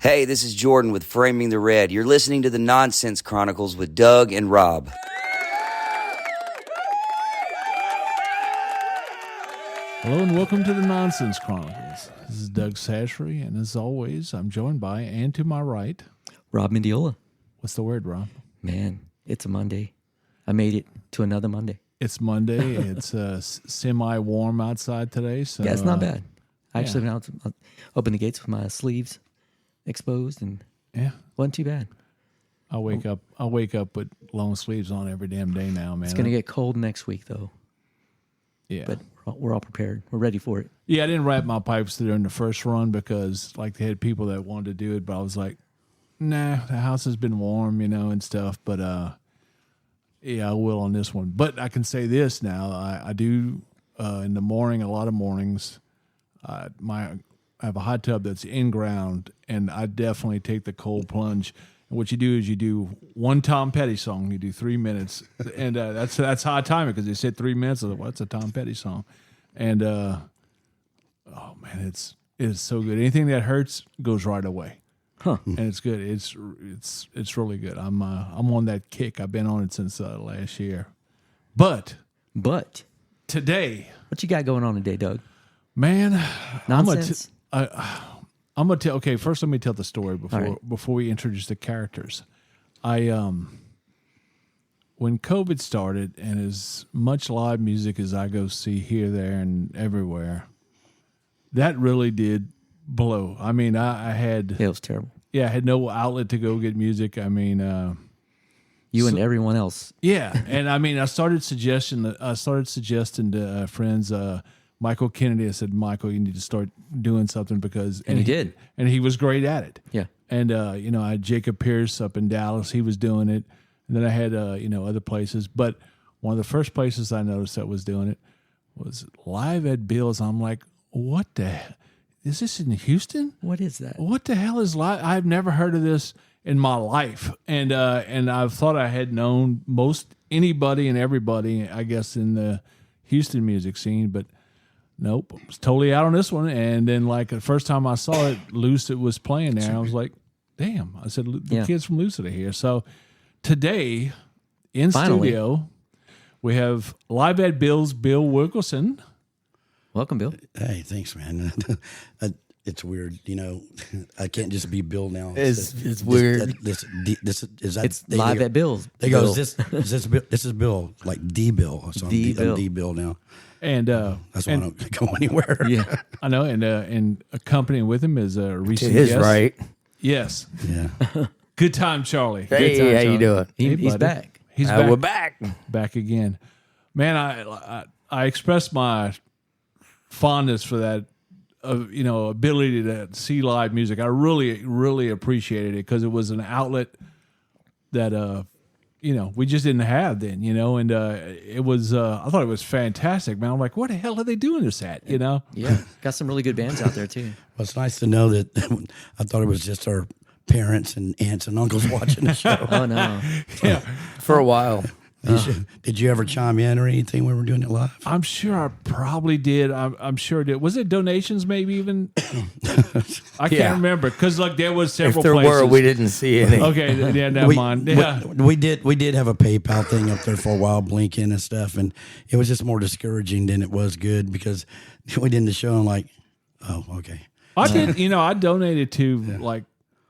Hey, this is Jordan with Framing the Red. You're listening to the Nonsense Chronicles with Doug and Rob. Hello and welcome to the Nonsense Chronicles. This is Doug Sashry, and as always, I'm joined by, and to my right, Rob Mendiola. What's the word, Rob? Man, it's a Monday. I made it to another Monday. It's Monday. It's semi-warm outside today. So, yeah, it's not bad. I actually went out, opened the gates with my sleeves exposed, and wasn't too bad. I wake up with long sleeves on every damn day now, man. It's going to get cold next week, though. Yeah. But we're all prepared. We're ready for it. Yeah, I didn't wrap my pipes during the first run because, like, they had people that wanted to do it, but I was like, nah, the house has been warm, and stuff. But, yeah, I will on this one. But I can say this now. I do, in the morning, a lot of mornings, I have a hot tub that's in ground, and I definitely take the cold plunge. And what you do is you do one Tom Petty song. You do 3 minutes, and that's how I time it because they said 3 minutes. I was like, what's a Tom Petty song? And oh man, it's so good. Anything that hurts goes right away, and it's good. It's really good. I'm on that kick. I've been on it since last year, but today, what you got going on today, Doug? Man, Nonsense. I'm gonna tell. Okay, first let me tell the story before we introduce the characters. When COVID started, and as much live music as I go see here, there, and everywhere, that really did blow. I mean, I had it was terrible. Yeah, I had no outlet to go get music. I mean, and everyone else. Yeah, and I mean, I started suggesting to friends. Michael Kennedy, I said, Michael, you need to start doing something because... And he did. And he was great at it. Yeah. And, I had Jacob Pierce up in Dallas. He was doing it. And then I had, other places. But one of the first places I noticed that was doing it was Live at Bill's. I'm like, what the hell? Is this in Houston? What is that? What the hell is live? I've never heard of this in my life. And I thought I had known most anybody and everybody, I guess, in the Houston music scene. But... nope, I was totally out on this one. And then, like, the first time I saw it, Lucid was playing there. I was like, damn. I said, the kids from Lucid are here. So today, in studio, we have Live at Bill's Bill Wilkerson. Welcome, Bill. Hey, thanks, man. It's weird, I can't just be Bill now. It's weird. It's Live at Bill's. They go, this is Bill, like D Bill. So I'm D Bill now. And that's why I don't go anywhere. Yeah, I know. And accompanying with him is a recent to his guest. right. Yes. Yeah. Goodtime Charlie. Hey, Goodtime how Charlie. you doing? He's back. He's back. We're back. Back again. Man, I expressed my fondness for that, ability to see live music. I really, really appreciated it because it was an outlet that we just didn't have then, and it was, I thought it was fantastic, man. I'm like, what the hell are they doing this at, Yeah, got some really good bands out there, too. Well, it's nice to know that I thought it was just our parents and aunts and uncles watching the show. Oh, no. Yeah. For a while. Did you ever chime in or anything when we were doing it live? I'm sure I probably did. I'm sure it did. Was it donations maybe even? I can't remember because there was several If there places. were, we didn't see any. Okay, yeah, never mind. Yeah. We did have a PayPal thing up there for a while, blinking and stuff, and it was just more discouraging than it was good because we did the show and like, oh, okay. I did, I donated to like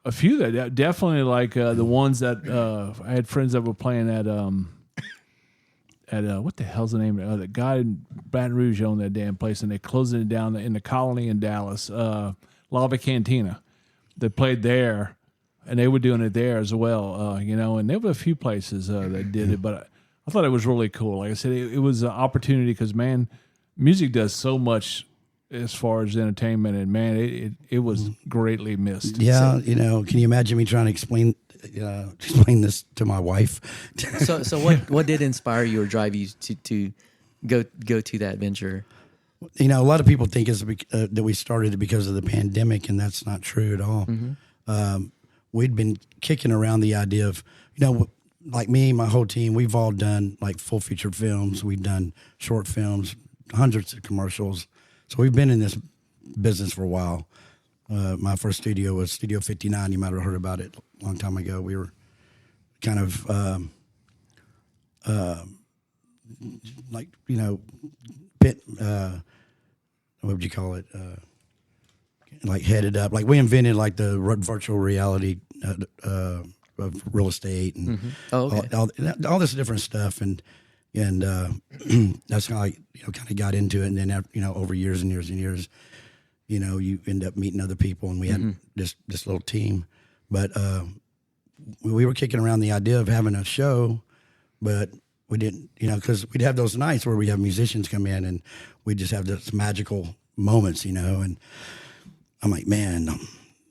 a few that definitely like the ones that I had friends that were playing at what the hell's the name of it? The guy in Baton Rouge owned that damn place, and they closed it down in the Colony in Dallas, Lava Cantina. They played there, and they were doing it there as well, and there were a few places that did it, but I thought it was really cool. Like I said, it was an opportunity because, man, music does so much as far as entertainment, and, man, it was greatly missed. Yeah, can you imagine me trying to explain this to my wife? So what did inspire you or drive you to go to that venture? A lot of people think it's that we started it because of the pandemic, and that's not true at all. Mm-hmm. We'd been kicking around the idea of, like me, my whole team, we've all done like full feature films. We've done short films, hundreds of commercials. So we've been in this business for a while. my first studio was Studio 59. You might have heard about it a long time ago. We were kind of like, what would you call it? Like headed up. Like we invented like the virtual reality of real estate and all this different stuff. And that's how I, kind of got into it. And then, over years and years and years, you end up meeting other people, and we had this little team. But we were kicking around the idea of having a show, but we didn't, because we'd have those nights where we have musicians come in, and we just have those magical moments, and I'm like, man,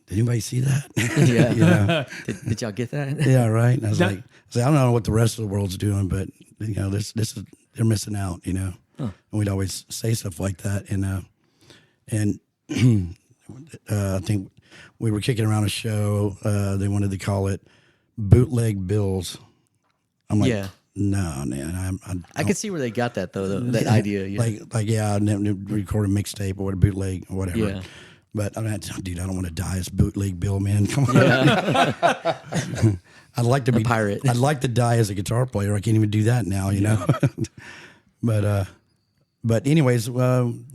did anybody see that? Yeah. Did y'all get that? Yeah, right. And I was like, I don't know what the rest of the world's doing, but this is, they're missing out, Huh. And we'd always say stuff like that, and I think we were kicking around a show. They wanted to call it Bootleg Bills. I'm like, no, man. I could see where they got that though. That idea, yeah. And then record a mixtape or a bootleg or whatever. Yeah. But I mean, dude, I don't want to die as Bootleg Bill, man. Come on. Yeah. I'd like to be a pirate. I'd like to die as a guitar player. I can't even do that now, know. But anyways, around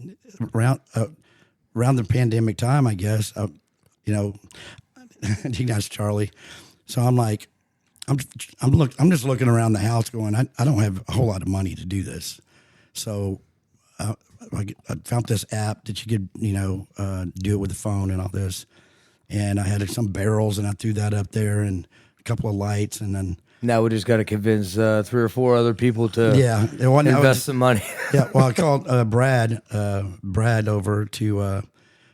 the pandemic time, I guess, that's Charlie. So I'm like, I'm just looking around the house going, I don't have a whole lot of money to do this. So I found this app that you could, do it with the phone and all this. And I had some barrels, and I threw that up there and a couple of lights, and then. Now we just got to convince 3 or 4 other people to invest some money. Yeah, well, I called Brad over to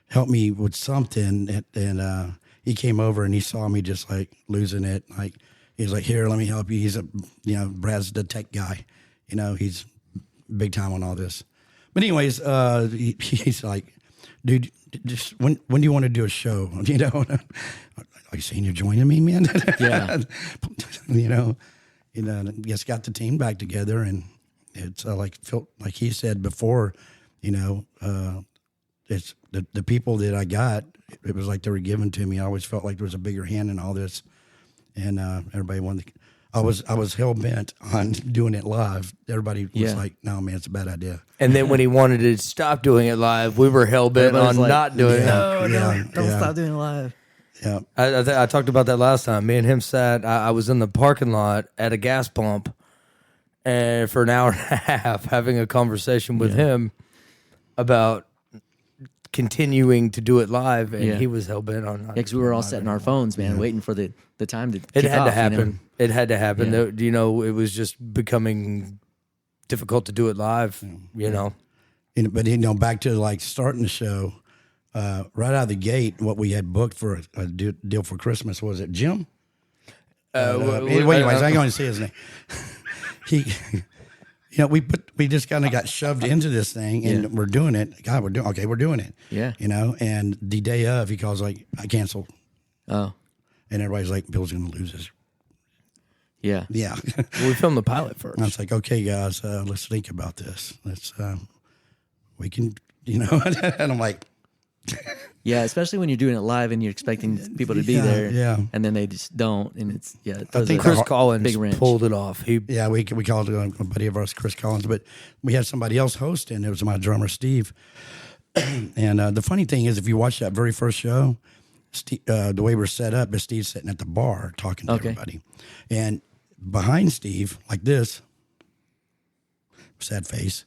help me with something, and he came over and he saw me just like losing it. Like he's like, "Here, let me help you." He's Brad's the tech guy, he's big time on all this. But anyways, he's like, "Dude, just when do you want to do a show?" Are you saying you're joining me, man? Yeah. Just got the team back together, and it's like he said before, it's the people that I got. It was like they were given to me. I always felt like there was a bigger hand in all this, and everybody wanted. I was hell bent on doing it live. Everybody was like, "No, man, it's a bad idea." And then when he wanted to stop doing it live, we were hell bent on not doing it. No, don't stop doing it live. Yeah, I talked about that last time. Me and him sat. I was in the parking lot at a gas pump, and for an hour and a half, having a conversation with him about continuing to do it live, and he was hell bent on. Because we were all setting our phones, man, waiting for the time to. It had off, to happen. It had to happen. Yeah. It was just becoming difficult to do it live. But back to like starting the show. Right out of the gate, what we had booked for a deal for Christmas was it Jim? Anyways, I ain't going to say his name. He, we just kind of got shoved into this thing, and we're doing it. God, we're doing it. Yeah. And the day of, he calls like, I canceled. Oh. And everybody's like, Bill's going to lose his. Yeah. Yeah. Well, we filmed the pilot first. And I was like, okay, guys, let's think about this. We can, and I'm like. Yeah, especially when you're doing it live and you're expecting people to be there, and then they just don't, and it's I think Chris Collins big wrench. pulled it off. We called it a buddy of ours, Chris Collins, but we had somebody else hosting. It was my drummer Steve, and the funny thing is, if you watch that very first show, Steve, the way we're set up is Steve's sitting at the bar talking to everybody, and behind Steve, like this, sad face.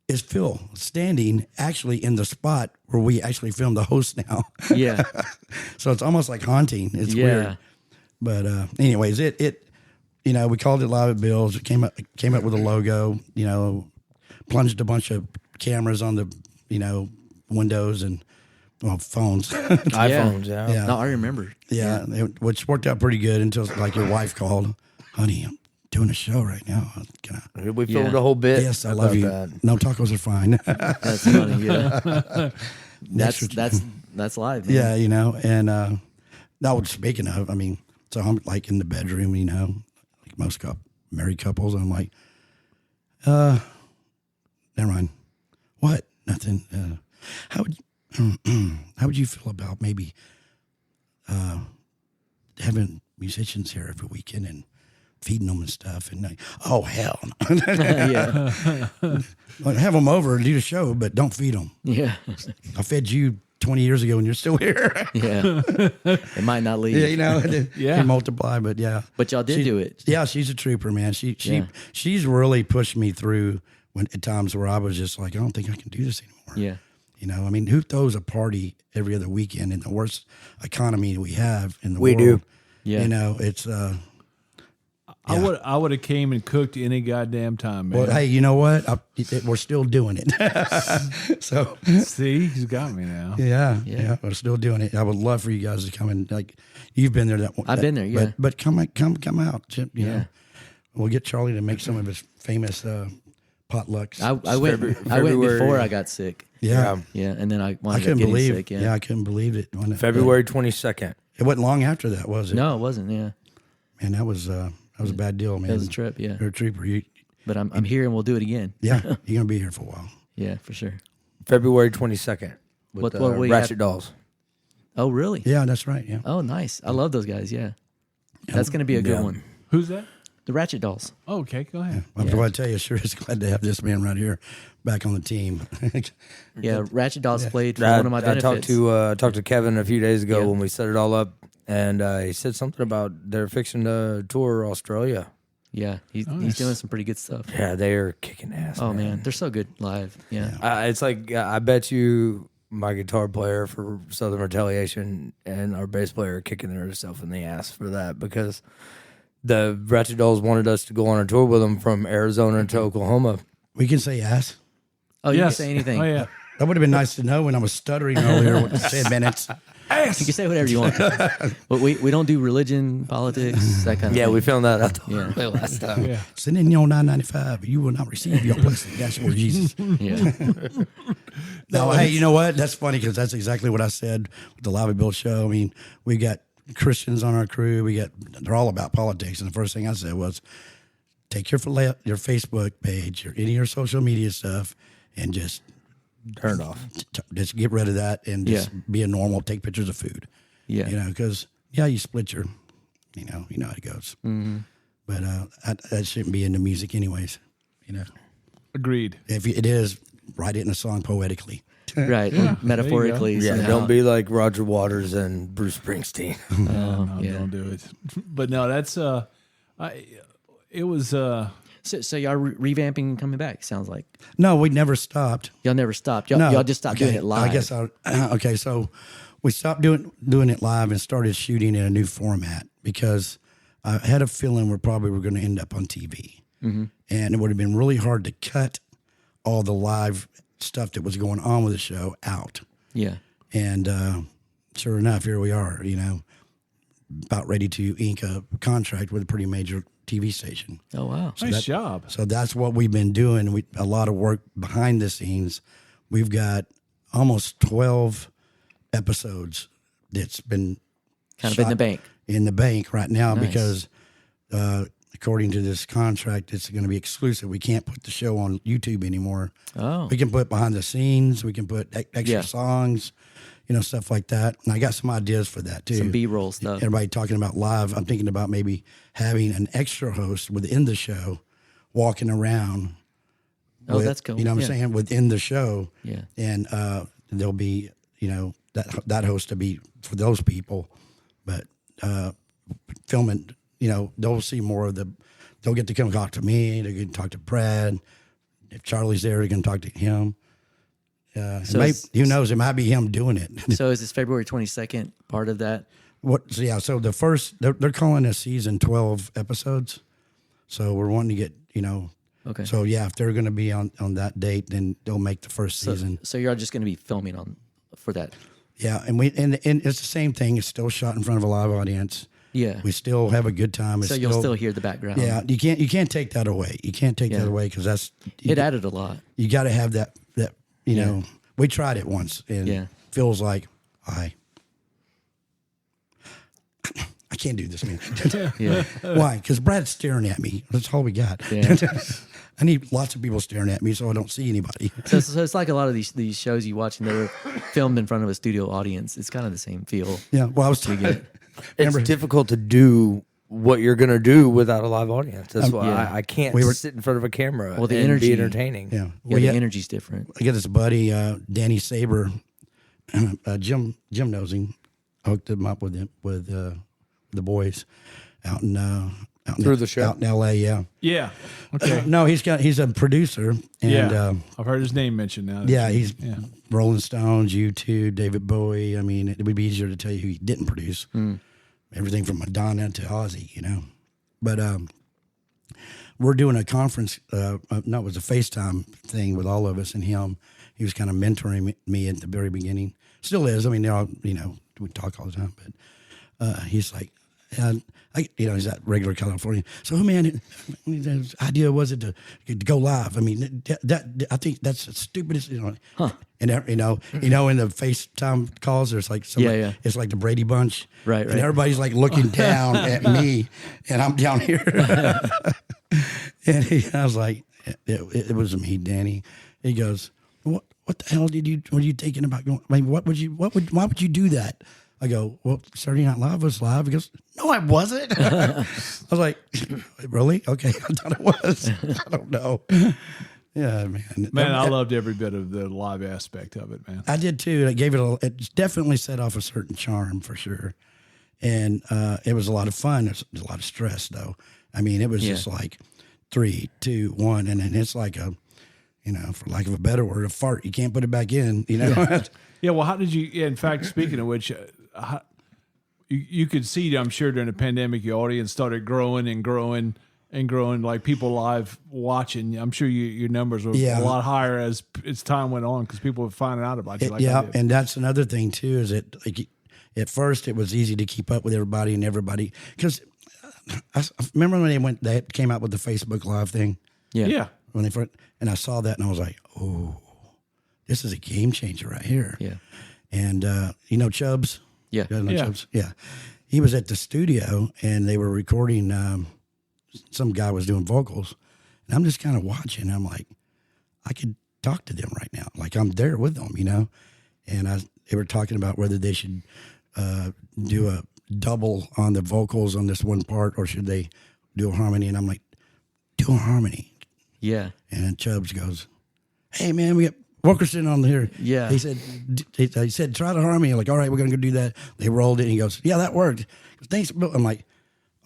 Is Phil standing actually in the spot where we actually filmed the host now. Yeah. So it's almost like haunting. It's weird. But anyways, it we called it Live at Bill's. It came up with a logo, plunged a bunch of cameras on the, windows and phones. iPhones, yeah. No, I remember. Yeah. Which worked out pretty good until like your wife called. Honey, I'm doing a show right now. We filmed a whole bit. Yes, I love you. That. No, tacos are fine. That's funny. Yeah, that's live. Man. Yeah, and now speaking of, so I'm like in the bedroom, like most married couples, and I'm like, never mind. What? Nothing. how would you feel about maybe having musicians here every weekend and feeding them and stuff? And oh, hell no. Yeah. Like, have them over and do the show, but don't feed them. Yeah. I fed you 20 years ago and you're still here. Yeah. It might not leave. Yeah, you know, Yeah. they multiply, but yeah. But y'all did do it. Yeah, she's a trooper, man. Yeah. She's really pushed me through when at times where I was just like, I don't think I can do this anymore. Yeah. You know, I mean, who throws a party every other weekend in the worst economy we have in the We world? do. Yeah. You know, it's I would have came and cooked any goddamn time, man. well, hey, you know what? We're still doing it. So See, he's got me now. yeah, we're still doing it. I would love for you guys to come and like you've been there. I've been there, yeah. But come out. You know, we'll get Charlie to make some of his famous potlucks. I went February. before I got sick. Yeah. Yeah. And then I I wound up couldn't getting believe. sick. I couldn't believe it. When February 22nd. It wasn't long after that, was it? No, it wasn't. Yeah. Man, that was a bad deal, man. That was a trip. Yeah. You're a trooper. But I'm here and we'll do it again. Yeah, you're gonna be here for a while. Yeah, for sure. February 22nd. With What we Ratchet have- Dolls. Oh, really? Yeah, that's right. Yeah. Oh, nice. I love those guys. Yeah. That's going to be a good Yeah. one. Who's that? The Ratchet Dolls. Oh, okay, go ahead. I want to tell you, sure is glad to have this man right here back on the team. Yeah. Ratchet Dolls played for I, one of my I benefits. talked to Kevin a few days ago Yeah. when we set it all up, and he said something about they're fixing to tour Australia. Yeah. He's Nice. doing some pretty good stuff. Yeah, they are kicking ass. Oh, man. They're so good live. Yeah. It's like I bet you my guitar player for Southern Retaliation and our bass player are kicking themselves in the ass for that because the Ratchet Dolls wanted us to go on a tour with them from Arizona to Oklahoma. We can say yes. Oh, you Yes. can say anything. Oh, yeah. That would have been nice to know when I was stuttering earlier with the 10 minutes. You can say whatever you want. But we don't do religion, politics, that kind of Yeah, thing. we filmed that out Yeah. the last time. Yeah. Send in your 995. You will not receive your blessing. That's for Jesus. Yeah. No, hey, you know what? That's funny because that's exactly what I said with the Lobby Bill show. I mean, we got Christians on our crew. They're all about politics. And the first thing I said was, take your Facebook page or any of your social media stuff and just Turn it off. just get rid of that and just be a normal. Take pictures of food. Yeah. You know, because you split your, you know how it goes. Mm-hmm. But that shouldn't be in the music, anyways. You know, Agreed. if it is, write it in a song poetically. Right. Metaphorically. Yeah, somehow. don't be like Roger Waters and Bruce Springsteen. Oh, No, yeah. don't do it. But no, that's it was So y'all revamping and coming back, sounds like. No, we never stopped. Y'all never stopped. Y'all, No, y'all just stopped doing it live. I guess okay. So we stopped doing it live and started shooting in a new format because I had a feeling we're probably going to end up on TV, and it would have been really hard to cut all the live stuff that was going on with the show out. Yeah. And sure enough, here we are. You know, about ready to ink a contract with a pretty major TV station. Oh, wow. nice job. So that's what we've been doing. A lot of work behind the scenes. We've got almost 12 episodes that's been Kind of in the bank. in the bank right now Nice. because according to this contract, it's going to be exclusive. We can't put the show on YouTube anymore. Oh. We can put behind the scenes. We can put extra Yeah. songs, you know, stuff like that. And I got some ideas for that too. Some B-roll stuff. Everybody talking about live. I'm thinking about maybe having an extra host within the show, walking around. Oh, that's cool. You know what Yeah. I'm saying? Within the show. Yeah. And there'll be, you know, that host to be for those people. But filming, you know, they'll see more of they'll get to come talk to me. They're going to talk to Brad. If Charlie's there, they're going to talk to him. So Who knows? It might be him doing it. So is this February 22nd part of that? So the first, they're calling this season 12 episodes. So we're wanting to get, you know. Okay. So yeah, if they're going to be on that date, then they'll make the first season. So you're just going to be filming for that. Yeah, and it's the same thing. It's still shot in front of a live audience. Yeah. We still have a good time. So you'll still hear the background. Yeah, you can't take that away. You can't take that away because that's It added a lot. you got to have that you know. We tried it once and Yeah. feels like I can't do this, man. Yeah. Why? Because Brad's staring at me. That's all we got. Yeah. I need lots of people staring at me so I don't see anybody. So it's like a lot of these shows you watch and they're filmed in front of a studio audience. It's kind of the same feel. Yeah. Well, I was It's difficult to do what you're going to do without a live audience. That's why yeah. I can't sit in front of a camera Well, the and energy- be entertaining. Yeah. The energy's different. I got this buddy, Danny Saber. Jim knows him. I hooked him up with the boys out in Through the show? out in L.A. Yeah. Yeah. Okay. No, he's a producer, and Yeah. I've heard his name mentioned now. yeah, he's Rolling Stones, U2, David Bowie. I mean, it would be easier to tell you who he didn't produce. Everything from Madonna to Ozzy, you know. But we're doing a conference. No, it was a FaceTime thing with all of us and him. He was kind of mentoring me at the very beginning. Still is. I mean, we talk all the time. But he's like, he's that regular California. So, man, the idea was it to go live. I mean, I think that's the stupidest, And in the FaceTime calls, there's like somebody, it's like the Brady Bunch, Right. And everybody's like looking down at me, and I'm down here. And I was like, it was me, Danny. He goes, what the hell were you thinking about going? I mean, why would you do that? I go, well, Saturday Night Live was live. He goes, no, I wasn't. I was like, really? Okay, I thought it was. I don't know. Yeah, man. Man, I loved every bit of the live aspect of it, man. I did too. It definitely set off a certain charm for sure. And it was a lot of fun. It was a lot of stress though. I mean, it was just like 3, 2, 1. And then it's like for lack of a better word, a fart. You can't put it back in, Yeah, well, how did you? Yeah, in fact, speaking of which, you could see, I'm sure, during the pandemic, your audience started growing and growing and growing. Like people live watching, I'm sure your numbers were a lot higher as time went on because people were finding out about you. And that's another thing too. Is that like at first it was easy to keep up with everybody because I remember when they came out with the Facebook Live thing. Yeah. When they first, and I saw that and I was like, oh, this is a game changer right here. Yeah. And Chubbs? Yeah. You guys know Chubbs? Yeah. He was at the studio and they were recording, some guy was doing vocals. And I'm just kind of watching. I'm like, I could talk to them right now. Like I'm there with them, And they were talking about whether they should do a double on the vocals on this one part or should they do a harmony. And I'm like, do a harmony. Yeah. And then Chubbs goes, hey, man, we got Wilkerson on here. Yeah. He said, try the harmony. I'm like, all right, we're going to go do that. They rolled it. And he goes, yeah, that worked. Thanks. I'm like,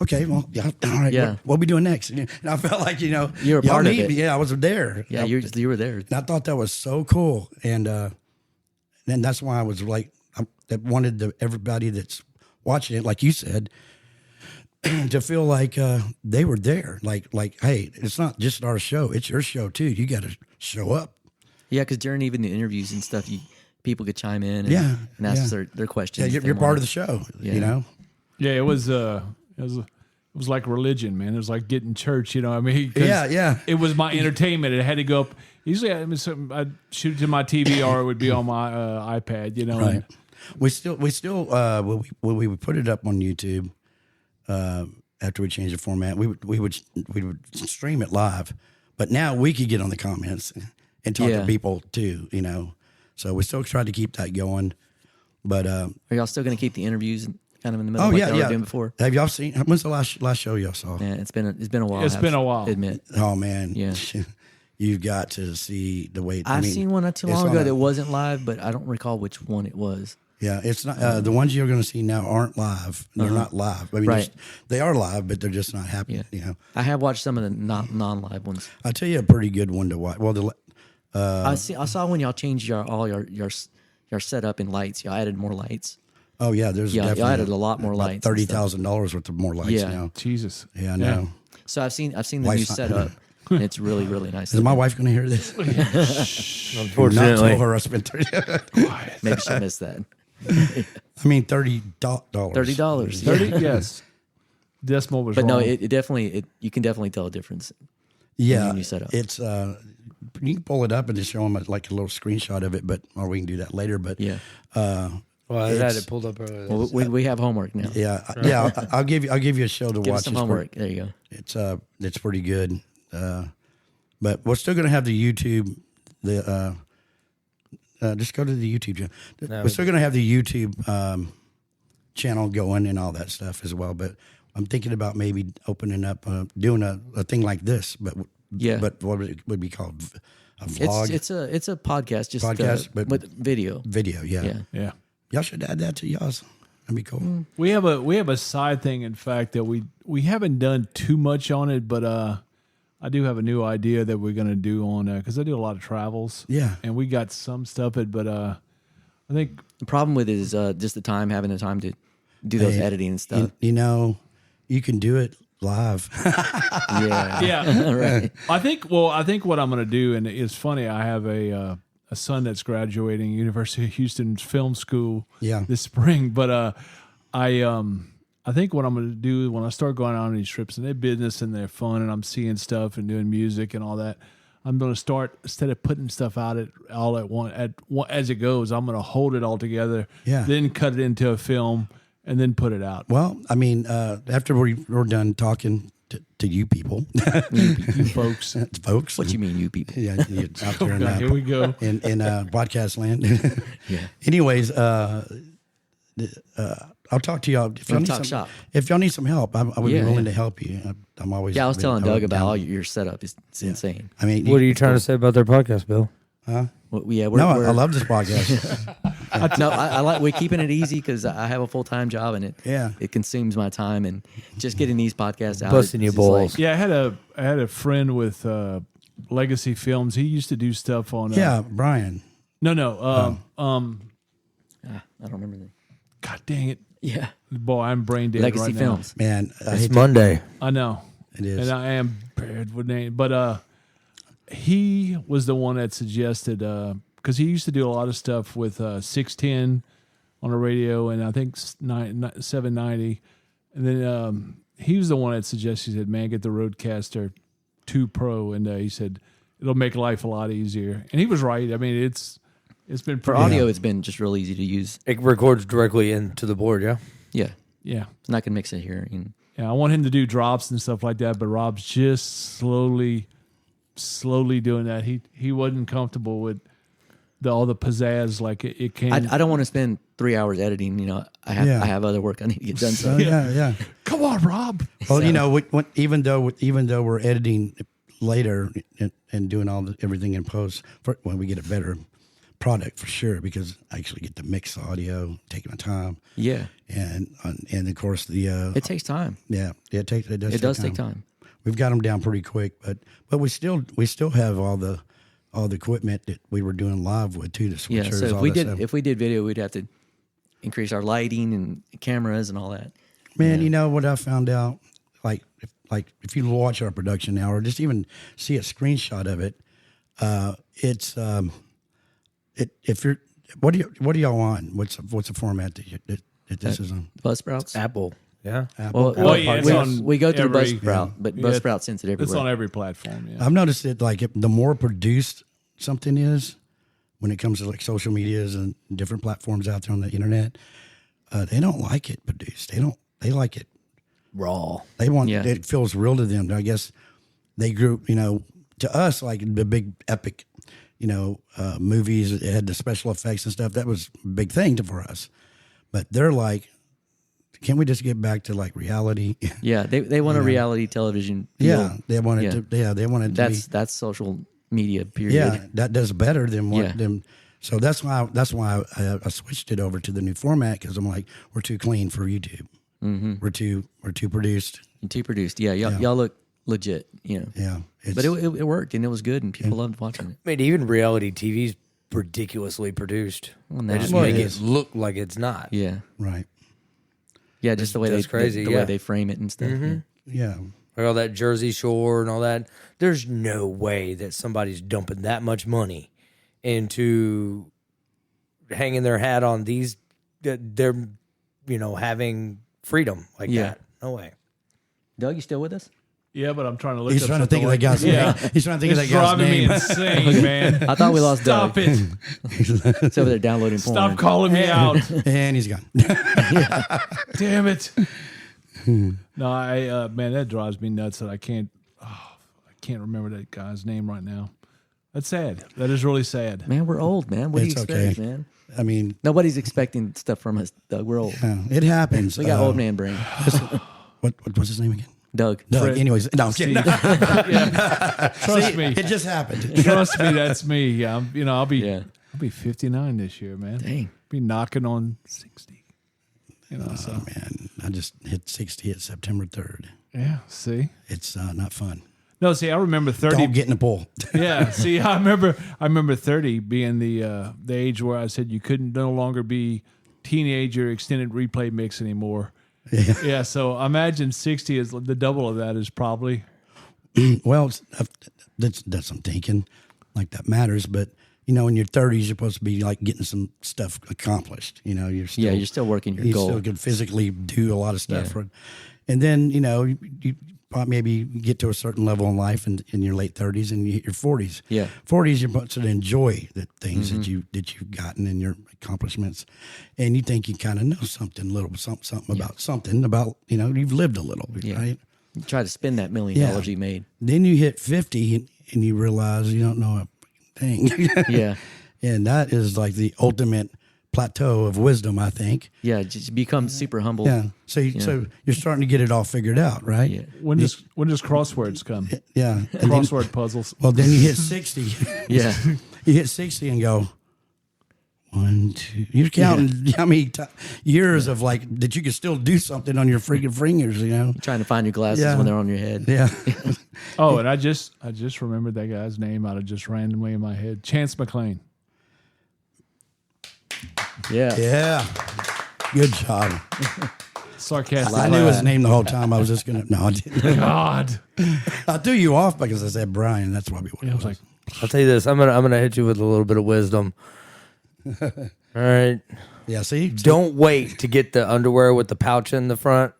okay, well, yeah, all right. Yeah. What we doing next? And I felt like, you were part of it. Yeah, I was there. Yeah, you were there. And I thought that was so cool. And then that's why I was like, I wanted everybody that's watching it, like you said, to feel like they were there. Like, hey, it's not just our show; it's your show too. You got to show up. Yeah, because during even the interviews and stuff, people could chime in and ask their questions. Yeah, you're part of the show. Yeah. Yeah, it was like religion, man. It was like getting church. I mean, yeah. It was my entertainment. It had to go up. Usually, I'd shoot it to my TV or it would be on my iPad. Right. We still when we would put it up on YouTube. After we changed the format, we would stream it live, but now we could get on the comments and talk to people too, So we still tried to keep that going. But are y'all still going to keep the interviews kind of in the middle? Oh, like yeah, y'all were doing before? Have y'all seen? When's the last show y'all saw? Yeah, it's been a while. It's been a while. Admit. Oh man, Yeah. You've got to see the way. I've seen one not too long ago that wasn't live, but I don't recall which one it was. Yeah, it's not the ones you're going to see now aren't live. They're not live. I mean, they are live, but they're just not happening. I have watched some of the non-live ones. I'll tell you a pretty good one to watch. Well, I saw when y'all changed your setup and lights. Y'all added more lights. Oh yeah, there's definitely y'all added a lot more lights. $30,000 worth of more lights now. Jesus. Yeah, I know. So I've seen the new setup. And it's really, really nice. Is my wife going to hear this? Unfortunately, not tell her I spent $30. Maybe she'll miss that. I mean, $30. $30. 30? Yes. Decimal was but wrong. no, it definitely you can definitely tell a difference. Yeah, when you set up. It's you can pull it up and just show them like a little screenshot of it, or we can do that later. But Well, I had it pulled up earlier. Well, we have homework now. Yeah. I'll give you a show to Give watch. us some homework. There you go. It's pretty good. But we're still going to have the YouTube. Just go to the YouTube channel. We're still going to have the YouTube channel going and all that stuff as well. But I'm thinking about maybe opening up, doing a thing like this. But what would be called a vlog. It's a podcast, just but with video. Video, yeah. Y'all should add that to y'all's. That'd be cool. We have a side thing, in fact, that we haven't done too much on it, but I do have a new idea that we're gonna do on because I do a lot of travels. Yeah, and we got some stuff but I think the problem with it is just having the time to do those editing and stuff. You can do it live. yeah, Right. I think what I'm gonna do, and it's funny, I have a son that's graduating University of Houston Film School this spring, but I think what I'm going to do when I start going on these trips, and they're business and they're fun, and I'm seeing stuff and doing music and all that, I'm going to start, instead of putting stuff out all at once as it goes, I'm going to hold it all together, then cut it into a film, and then put it out. Well, I mean, after we're done talking to you people, you folks. Folks. What you mean, you people? Yeah, out there here we go. In podcast land. Yeah. Anyways, I'll talk to y'all. If y'all need some help, I would be willing to help you. I'm always. Yeah, I was telling Doug about all your setup. It's insane. I mean, what are you trying to say about their podcast, Bill? Huh? Well, yeah, I love this podcast. No, I like we're keeping it easy because I have a full-time job and it consumes my time, and just getting these podcasts out. Busting your balls. I had a friend with Legacy Films. He used to do stuff on. Brian. I don't remember the. God dang it! Yeah, boy, I'm brain dead Legacy right Films. now. Man, it's Monday. I know it is, and I am prepared with name, but he was the one that suggested because he used to do a lot of stuff with 610 on the radio, and I think 790, and then he was the one that suggested. He said, "Man, get the Rodecaster 2 Pro," and he said it'll make life a lot easier. And he was right. I mean, it's been for audio. It's been just real easy to use. It records directly into the board. Yeah. And I can mix it here. Yeah, I want him to do drops and stuff like that, but Rob's just slowly doing that. He wasn't comfortable with all the pizzazz like it came. I don't want to spend 3 hours editing. I have other work I need to get done. So yeah. Come on, Rob. Well, even though we're editing later and doing everything in post, when we get a better product for sure, because I actually get to mix the audio, taking my time. Yeah, and of course it takes time. Yeah, it does take time. We've got them down pretty quick, but we still have all the equipment that we were doing live with too. The switchers, so if we did video, we'd have to increase our lighting and cameras and all that. Man, you know what I found out? Like if you watch our production now, or just even see a screenshot of it, it's if you're what do y'all want? What's the format that this is on? Buzzsprouts, Apple. Yeah. Apple. We go through Buzzsprout, but Buzzsprout sends it everywhere. It's on every platform. Yeah. I've noticed that the more produced something is, when it comes to like social medias and different platforms out there on the internet, they don't like it produced. They like it raw. They want it feels real to them. I guess they grew, to us, like the big epic, movies that had the special effects and stuff. That was a big thing for us. But they're like, can't we just get back to like reality? Yeah, they want a reality television feel. Yeah, they want it to. Yeah, they want it to be. That's social media. Period. Yeah, that does better than what them. So that's why I switched it over to the new format, because I'm like, we're too clean for YouTube. Mm-hmm. We're too produced. Too produced. Yeah, y'all look legit. Yeah, but it worked and it was good and people loved watching it. I mean, even reality TV's ridiculously produced. They just make it look like it's not. Yeah, right. Yeah, just the way the way they frame it and stuff. Mm-hmm. Yeah. Like all that Jersey Shore and all that. There's no way that somebody's dumping that much money into hanging their hat on these. They're, having freedom like that. No way. Doug, you still with us? Yeah, but I'm trying to look. He's up trying to think of that guy's name. He's trying to think of that It's guy's driving name. me insane, man. I thought we lost Stop Doug. it. It's over there downloading porn. Stop calling me out. And he's gone. Damn it. No, man, that drives me nuts that I can't remember that guy's name right now. That's sad. That is really sad. Man, we're old, man. What do you It's expect, okay. man? I mean, Nobody's expecting stuff from us, Doug. We're old. it happens. We got old man brain. What's his name again? Doug. Doug. Fred. Anyways, no, I'm kidding. Trust me. It just happened. Trust me, that's me. I'll be Yeah. 59 this year, man. Dang. Be knocking on 60. So Man, I just hit 60 at September 3rd. yeah, see? It's not fun. No, see, I remember 30. Don't get in the pool. Yeah, see, I remember 30 being the age where I said you couldn't no longer be teenager extended replay mix anymore. Yeah. Yeah, so imagine 60 is the double of that is probably. Well, that's I'm thinking. Like that matters, but in your 30s, you're supposed to be like getting some stuff accomplished. You're still You're still working your you goal. still can physically do a lot of stuff. Yeah. And then, you probably maybe get to a certain level in life in your late 30s and you hit your 40s. Yeah. 40s, you're supposed to enjoy the things that you've gotten and your accomplishments. And you think you kind of know something about, you've lived a little bit, Yeah. right? You try to spend that $1 million you made. Then you hit 50 and you realize you don't know a thing. Yeah. And that is like the ultimate plateau of wisdom, I think. Yeah. Just become super humble. Yeah. So you're starting to get it all figured out, right? Yeah. When does crosswords come? Yeah. And then, Crossword puzzles. well, then you hit 60. Yeah. You hit 60 and go, 1, 2. You're counting how many years of like that you can still do something on your freaking fingers, Trying to find your glasses Yeah. when they're on your head. Yeah. Oh, and I just remembered that guy's name out of just randomly in my head. Chance McClain. Yeah. Yeah. Good job. Sarcastic. I knew his name the whole time. I was just going to, no, I didn't. God. I threw you off because I said Brian. That's probably what I it was was. like, I'll tell you this. I'm gonna hit you with a little bit of wisdom. All right. Yeah, see? Don't wait to get the underwear with the pouch in the front.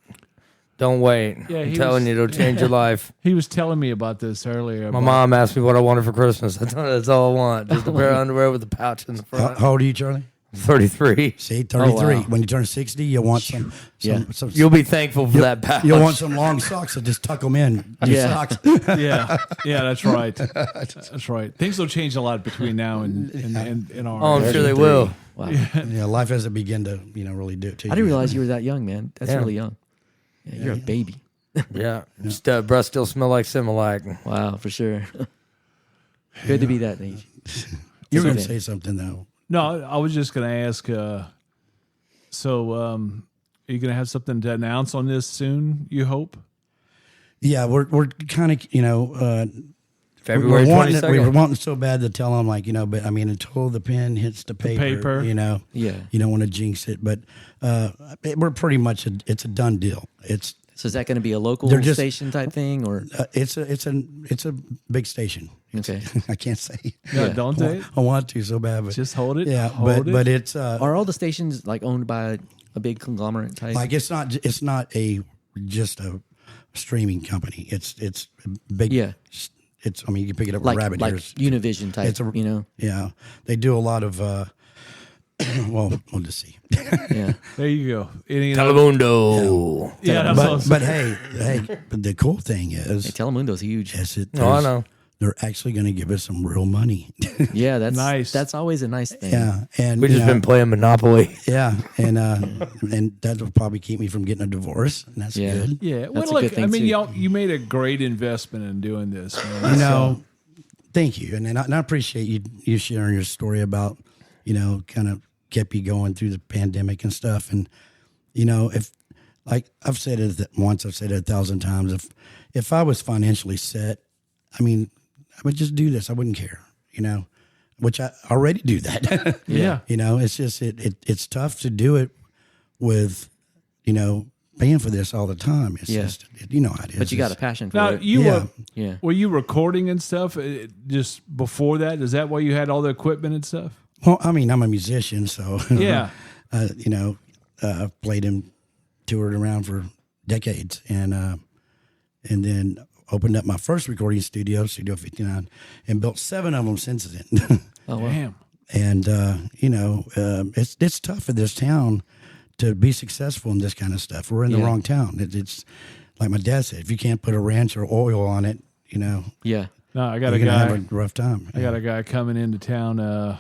Don't wait. Yeah, I'm he telling was- you, it'll change your life. he was telling me about this earlier. My mom asked me what I wanted for Christmas. That's all I want. Just a pair of underwear with the pouch in the front. How old are you, Charlie? 33. See, 33. wow. When you turn 60, you'll want some You'll be thankful for that pouch. You'll want some long socks that just tuck them in. Your Yeah. socks. Yeah, that's right. That's right. Things will change a lot between now and our. Oh, I'm sure they will. Wow. Yeah, life hasn't begun to, really do it to you. I didn't realize you were that young, man. That's Yeah. really young. Yeah, you're a baby. Yeah. Just, breath still smell like Similac. Wow, for sure. Good to be that age. You were going to Okay. say something, though. No, I was just going to ask. So, are you going to have something to announce on this soon? You hope. Yeah, we're kind of, February we were 22nd. wanting so bad to tell them, like, but I mean, until the pen hits the paper, paper. Yeah. you don't want to jinx it. But we're pretty much, it's a done deal. So is that going to be a local They're just- station type thing, or It's a big station. okay? I can't say. No, Yeah. don't say it. I want to so bad, but Just hold it. yeah, hold but it. it's Are all the stations like owned by a big conglomerate type? like it's not just a streaming company. It's a big. Yeah. It's I mean you can pick it up with like rabbit ears. Univision type. It's a- you know. Yeah, they do a lot of. Well, we'll just see. Yeah. There you go. Telemundo. Yeah, that's what I was But hey, but the cool thing Hey, is, Telemundo's huge. Oh, I know. they're actually going to give us some real money. Yeah, that's Nice. That's always a nice thing. Yeah, and We just been playing Monopoly. yeah, and that will probably keep me from getting a divorce, and that's Yeah. good. Yeah, well, That's a look, good thing, I mean, too. you made a great investment in doing this, man. You know, thank you, and I appreciate you sharing your story about kind of kept you going through the pandemic and stuff, and if like I've said it once, I've said it 1,000 times. If I was financially set, I mean, I would just do this. I wouldn't care, which I already do that. Yeah. It's just it's tough to do it with paying for this all the time. It's Yeah. just how it is. But you got a passion for Now, it. you Yeah. Yeah. were you recording and stuff just before that? Is that why you had all the equipment and stuff? Well, I mean, I'm a musician, so Yeah. I've played and toured around for decades, and then opened up my first recording studio, Studio 59, and built 7 of them since then. Oh, wow. Damn. And it's tough in this town to be successful in this kind of stuff. We're in the wrong town. It's like my dad said, if you can't put a ranch or oil on it, Yeah. No, I got you're a gonna guy. have a rough time. I got a guy coming into town,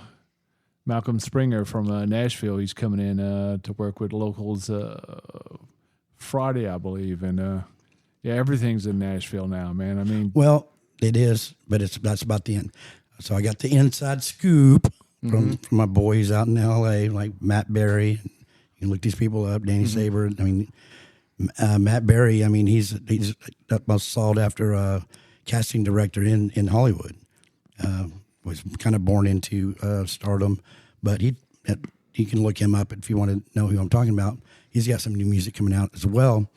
Malcolm Springer from Nashville. He's coming in to work with locals Friday, I believe. And everything's in Nashville now, man. I mean, Well, it is, but that's about the end. So I got the inside scoop from my boys out in L.A., like Matt Berry. You can look these people up, Danny Saber. I mean, Matt Berry, I mean, he's the most sought after casting director in Hollywood. Was kind of born into stardom, but you can look him up if you want to know who I'm talking about. He's got some new music coming out as well.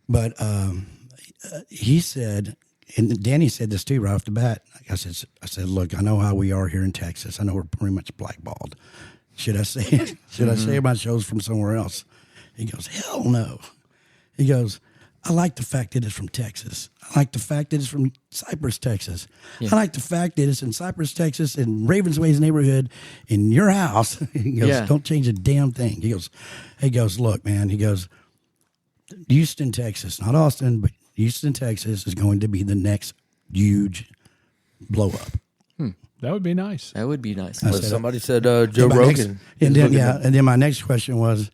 But he said, and Danny said this too right off the bat. I said, look, I know how we are here in Texas. I know we're pretty much blackballed. Should I say I say my show's from somewhere else? He goes, hell no. He goes, I like the fact that it's from Texas. I like the fact that it's from Cypress, Texas. Yeah. I like the fact that it's in Cypress, Texas, in Ravensway's neighborhood, in your house. He goes, don't change a damn thing. He goes, look, man. He goes, Houston, Texas, not Austin, but Houston, Texas is going to be the next huge blow up. that would be nice. That would be nice. Somebody said Joe Rogan. And then my next question was,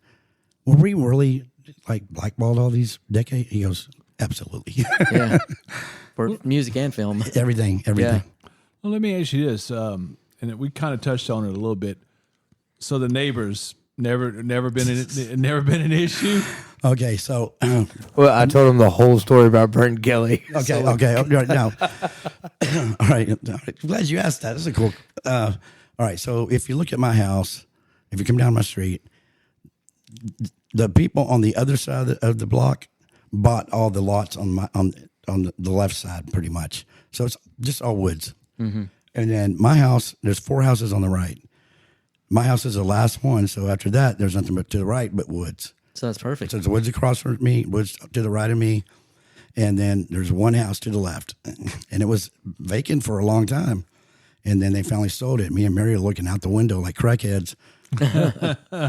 were we really like blackballed all these decades? He goes, absolutely. Yeah. For music and film. Everything. Yeah. Well, let me ask you this, and we kind of touched on it a little bit. So the neighbors never been an issue. Okay, so Well, I told him the whole story about Brent Kelly. okay, now, all right. Glad you asked that. This is cool. All right, so if you look at my house, if you come down my street, the people on the other side of the block bought all the lots on the left side, pretty much. So it's just all woods. Mm-hmm. And then my house, there's 4 houses on the right. My house is the last one, so after that, there's nothing but to the right but woods. So that's perfect. So there's woods across from me, woods to the right of me, and then there's one house to the left. And it was vacant for a long time. And then they finally sold it. Me and Mary are looking out the window like crackheads.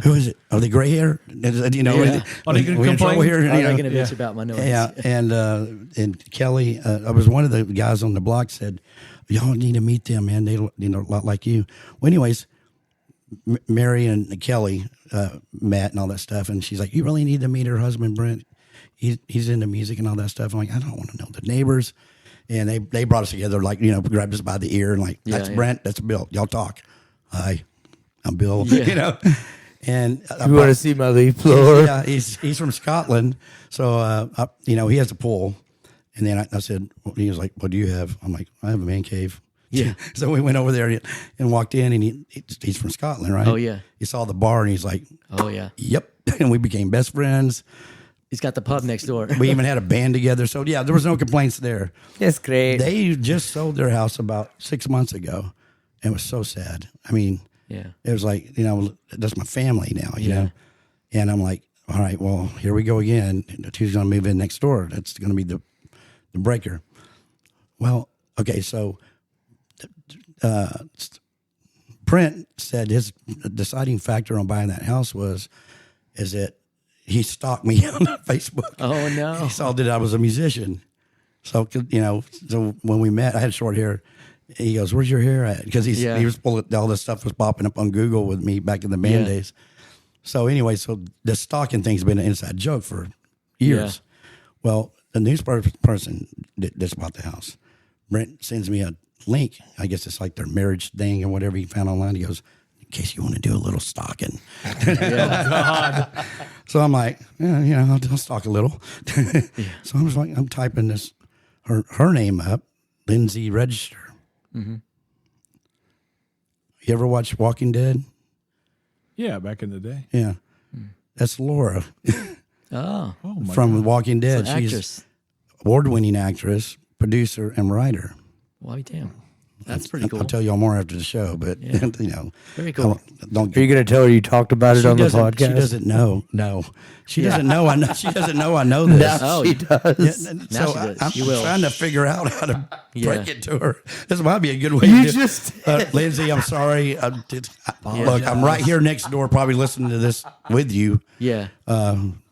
Who is it? Are they gray hair? Are they going to complain here? Are they going to bitch about my noise? Yeah, and Kelly, I was one of the guys on the block said, y'all need to meet them, man. They a lot like you. Well, anyways, Mary and Kelly met and all that stuff, and she's like, you really need to meet her husband, Brent. He's into music and all that stuff. I'm like, I don't want to know the neighbors. And they brought us together, like, grabbed us by the ear and like, that's Brent, that's Bill. Y'all talk. Hi, I'm Bill. And you want to see my leaf blower? Yeah, he's from Scotland, so he has a pool. And then I said, he was like, what do you have? I'm like, I have a man cave. Yeah. So we went over there and walked in, and he's from Scotland, right? Oh, yeah. He saw the bar, and he's like, oh, yeah. Yep. And we became best friends. He's got the pub next door. We even had a band together. So, yeah, there was no complaints there. That's great. They just sold their house about 6 months ago. And it was so sad. I mean, Yeah. it was like, that's my family now, you know? And I'm like, all right, well, here we go again. Who's going to move in next door? That's going to be the breaker. Well, okay, so Brent said his deciding factor on buying that house is that he stalked me on Facebook. Oh, no. He saw that I was a musician. So, so when we met, I had short hair. He goes, where's your hair at? Because he was pulling, all this stuff was popping up on Google with me back in the band days. So anyway, so the stalking thing's been an inside joke for years. Yeah. Well, the news person that's about the house, Brent sends me a link. I guess it's like their marriage thing or whatever he found online. He goes, in case you want to do a little stalking. Oh, God. So I'm like, I'll stalk a little. So I'm just like, I'm typing this, her name up, Lindsay Register. Mm-hmm. You ever watch Walking Dead? Yeah, back in the day. Yeah. That's Laura. Oh from God. Walking Dead. She's award-winning actress, producer, and writer. Why, damn. That's pretty cool. I'll tell y'all more after the show, but you know, Very cool. Don't. Are you going to tell her you talked about it on the podcast? She doesn't know. No, she doesn't know. I know. She doesn't know I know this. Oh, She does. Yeah, Now so she does. I'm She will. trying to figure out how to Yeah. break it to her. This might be a good way. You to just- Lindsay, I'm sorry. Look, I'm right here next door, probably listening to this with you. Yeah. I'm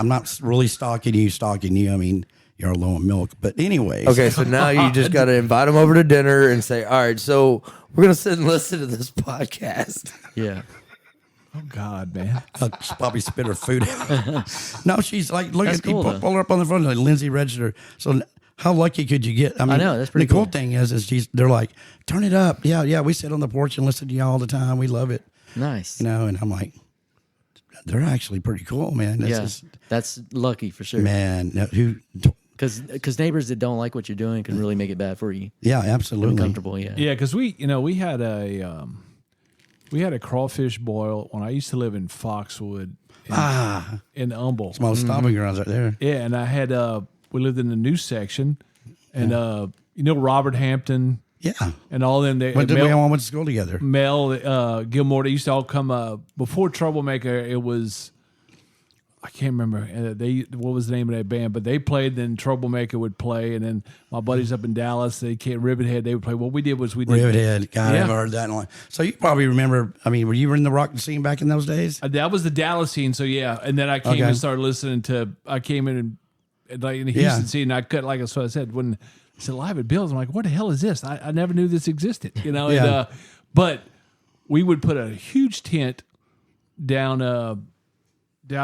not really stalking you. I mean, you're low on milk, but anyways. Okay, so now you just got to invite them over to dinner and say, all right, so we're going to sit and listen to this podcast. Yeah. Oh God, man. She'll probably spit her food out. No, she's like, look That's at cool, you though. pull her up on the front, like Lindsay Register. So how lucky could you get? I mean, know, that's pretty the cool cool. thing is they're like, turn it up. Yeah. We sit on the porch and listen to you all the time. We love it. Nice. You know, and I'm like, they're actually pretty cool, man. This Yeah. is, That's lucky for sure. man, who, Because neighbors that don't like what you're doing can really make it bad for you. yeah, absolutely. Uncomfortable. Yeah. Yeah, because we had a crawfish boil when I used to live in Foxwood in Humble. Small stomping grounds right there. Yeah, and I had we lived in the new section, and you know Robert Hampton Yeah. and all them. They When did we all went to school together? Mel Gilmore. They used to all come before Troublemaker. It was I can't remember what was the name of that band, but they played. Then Troublemaker would play, and then my buddies up in Dallas, Rivethead, they would play. What we did was we did Rivethead. God, Yeah. I've heard that in a while. So you probably remember, I mean, were you in the rock scene back in those days? That was the Dallas scene. So yeah, and then I came Okay. and started listening to. I came in and like in the Houston Yeah. scene. And I cut like I said when I said live at Bill's. I'm like, what the hell is this? I never knew this existed. You know. Yeah. And, but we would put a huge tent down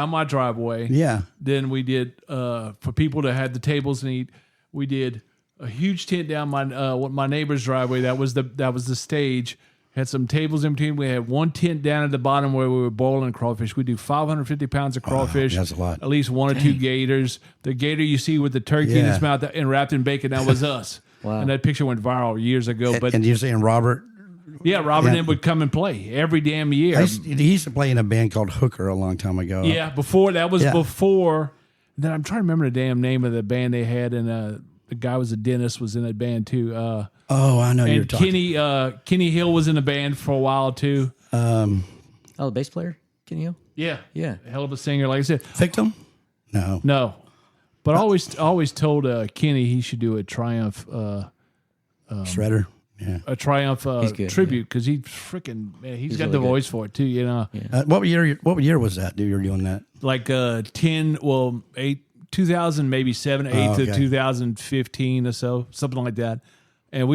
my driveway. Yeah. Then we did for people that had the tables and eat. We did a huge tent down my neighbor's driveway. That was the stage. Had some tables in between. We had one tent down at the bottom where we were boiling crawfish. We do 550 pounds of crawfish. that's a lot. At least one or two gators. The gator you see with the turkey in his mouth and wrapped in bacon, that was us. Wow. And that picture went viral years ago. But And you're saying Robert? yeah, Robert Yeah. then would come and play every damn year. He used to play in a band called Hooker a long time ago. Yeah, before that was Yeah. before. Then I'm trying to remember the damn name of the band they had, and the guy was a dentist was in that band too. Oh, I know you're And talking. Kenny Hill was in the band for a while too. Oh, the bass player, Kenny Hill. Yeah, Yeah. hell of a singer. Like I said, Victim? No. no, but I always told Kenny he should do a Triumph Shredder? Yeah. good, tribute because he's freaking man. He's got really the good. voice for it too. You know, What year was that? You were doing that? like 2000 maybe 7 8 Oh, to okay. 2015 or so, something like that. And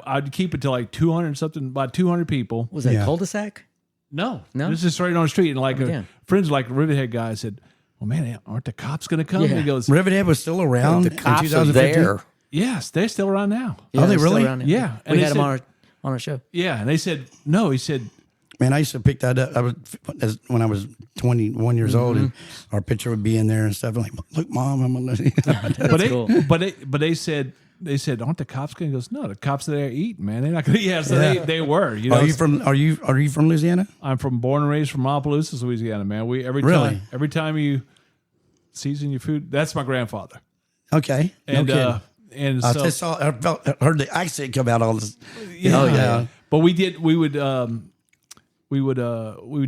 I'd keep it to like 200 something, about 200 people. Was that Yeah. cul-de-sac? No, No? this is straight on the street. And like damn. friends like Rivethead guy said, well man, aren't the cops gonna come? Yeah. And he goes, Rivethead was still around The in cops are 2015? there. yes, they're still around now. Are they they're still really? around now. Yeah. And We they had them said- on our show. Yeah. And they said, no, he said, Man, I used to pick that up. When I was 21 years old, and our picture would be in there and stuff. I'm like, look, Mom, I'm gonna. cool. but they said, aren't the cops going? He goes, no, the cops are there eating, man. They're not going to. Yeah, so Yeah. they were. You know, Are you from Louisiana? I'm born and raised from Opelousas, Louisiana, man. Really? every time you season your food, that's my grandfather. Okay. And no kidding. and I so just heard the accent come out all this. yeah. But we would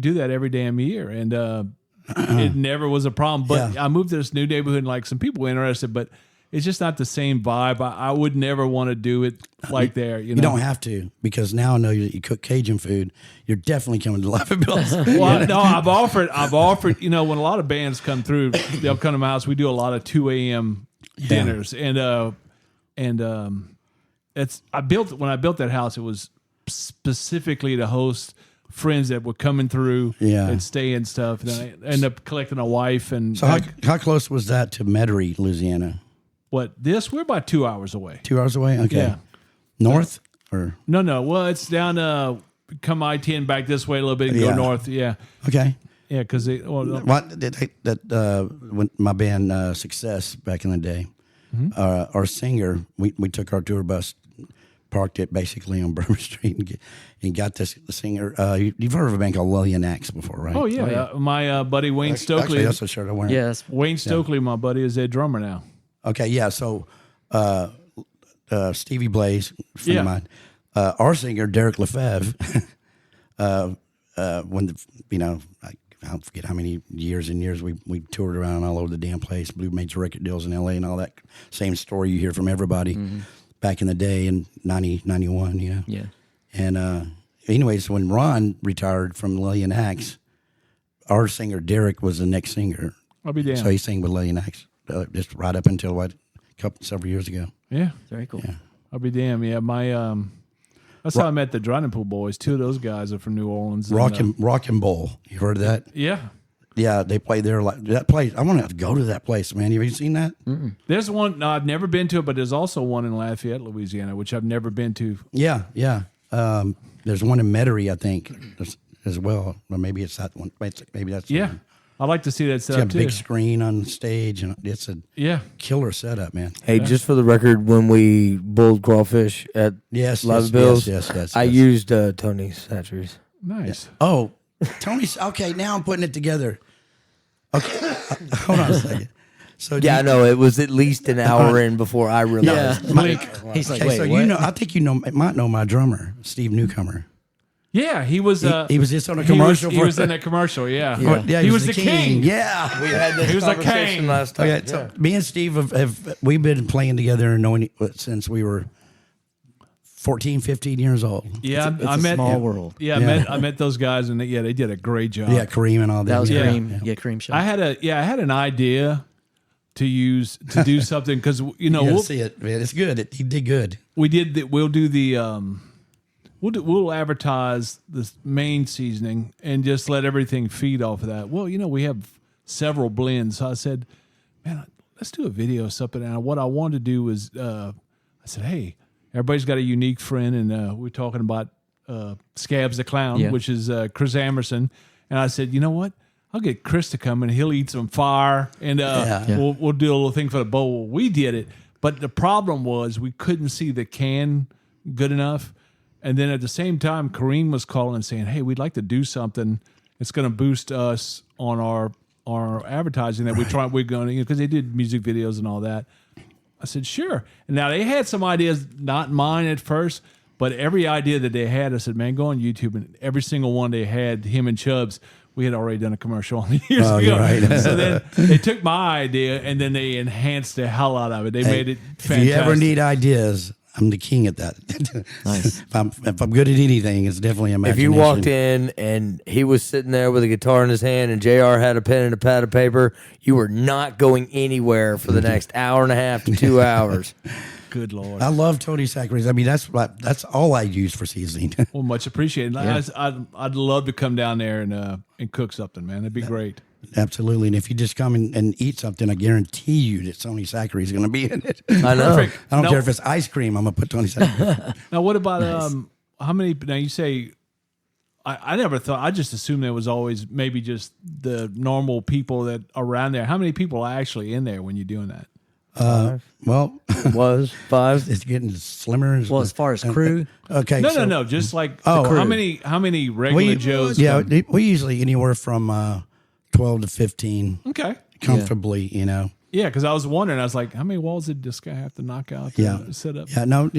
do that every damn year, and it never was a problem. But Yeah. I moved to this new neighborhood, and like some people were interested, but it's just not the same vibe. I would never want to do it like there. You know, You don't have to, because now I know you cook Cajun food. You're definitely coming to Life at Bill's. Well, no, I've offered. You know, when a lot of bands come through, they'll come to my house. We do a lot of 2 a.m. dinners, and it's when I built that house, it was specifically to host friends that were coming through Yeah. and stay and stuff. And then I ended up collecting a wife and So how close was that to Metairie, Louisiana? we're about 2 hours away. 2 hours away? Okay. Yeah. North or No. Well, it's down come I-10 back this way a little bit and Yeah. go north. Yeah. okay. Yeah, because What did when my band Success back in the day, our singer, we took our tour bus, parked it basically on Bourbon Street, and got this singer. You've heard of a band called Lillian Axe before, right? oh yeah, my buddy Wayne Stokely. Actually, that's the shirt I'm wearing. Yes. Wayne Stokely, my buddy, is their drummer now. Okay, yeah. So Stevie Blaze, friend of mine. Our singer Derek Lefebvre. When I don't forget how many years and years we toured around all over the damn place, blew major record deals in LA and all that same story you hear from everybody back in the day in 90, 91, you know? Yeah. And anyways, when Ron retired from Lillian Axe, our singer Derek was the next singer. I'll be damned. So he sang with Lillian Axe just right up until several years ago. Yeah. Very cool. Yeah. I'll be damned. Yeah, my that's how I met the Drowning Pool Boys. Two of those guys are from New Orleans. Rock and Bowl. You heard of that? Yeah. Yeah, they play there like that place. I want to go to that place, man. Have you seen that? There's one. No, I've never been to it, but there's also one in Lafayette, Louisiana, which I've never been to. Yeah. There's one in Metairie, I think, as well. Or maybe it's that one. Maybe that's the one. I'd like to see that It's setup a too. big screen on stage, and it's a killer setup, man. Hey, just for the record, when we bulled crawfish at Live Bills, yes. I used Tony Satchery's. Nice. Oh, Tony's okay. Now I'm putting it together. Okay, hold on a second. So Yeah, I know. It was at least an hour in before I realized. He's like, Okay, wait, so what? I think might know my drummer, Steve Newcomer. Yeah, he was. He was just on a commercial. He was in that commercial. Yeah. Yeah, he was the king. Yeah. We had this He was a conversation king. last time. Okay, so me and Steve have we've been playing together and knowing since we were 14, 15 years old. Yeah, It's a small world. Yeah, I met those guys, and they did a great job. Yeah, Kareem and all that. That was Yeah. Kareem. Yeah, Kareem show. I had an idea to do something because You gotta see it, man. It's good. He did good. we'll do the we'll advertise the main seasoning and just let everything feed off of that. Well, we have several blends. So I said, man, let's do a video of something. And what I wanted to do was, I said, hey, everybody's got a unique friend, and we're talking about Scabs the Clown, which is Chris Amerson. And I said, you know what? I'll get Chris to come and he'll eat some fire, and we'll do a little thing for the bowl. We did it, but the problem was we couldn't see the can good enough. And then at the same time, Kareem was calling and saying, hey, we'd like to do something. It's going to boost us on our advertising that we're going to, because they did music videos and all that. I said, sure. And now they had some ideas, not mine at first, but every idea that they had, I said, man, go on YouTube. And every single one they had, him and Chubbs, we had already done a commercial on years ago. You're right. So then they took my idea and then they enhanced the hell out of it. They made it fantastic. If you ever need ideas, I'm the king at that. Nice. if I'm good at anything, it's definitely If imagination. you walked in and he was sitting there with a guitar in his hand and JR had a pen and a pad of paper, you were not going anywhere for the next hour and a half to 2 hours. Good Lord. I love Tony Saccharis. I mean, that's all I use for seasoning. Well, much appreciated. I'd love to come down there and cook something, man. That'd be great. Absolutely. And if you just come and eat something, I guarantee you that Tony Saccharis is going to be in it. I know. Perfect. I don't Now- care if it's ice cream. I'm going to put Tony Saccharis. Now, what about how many? Now you say, I never thought. I just assumed there was always maybe just the normal people that are around there. How many people are actually in there when you're doing that? Well, Was 5. it's getting slimmer. Well, as far as crew, Okay. No. Just like crew. how many regular Joes? Yeah, come? we usually anywhere from 12 to 15 Okay. comfortably, you know. Yeah, because I was wondering. I was like, how many walls did this guy have to knock out to set up? Yeah, no,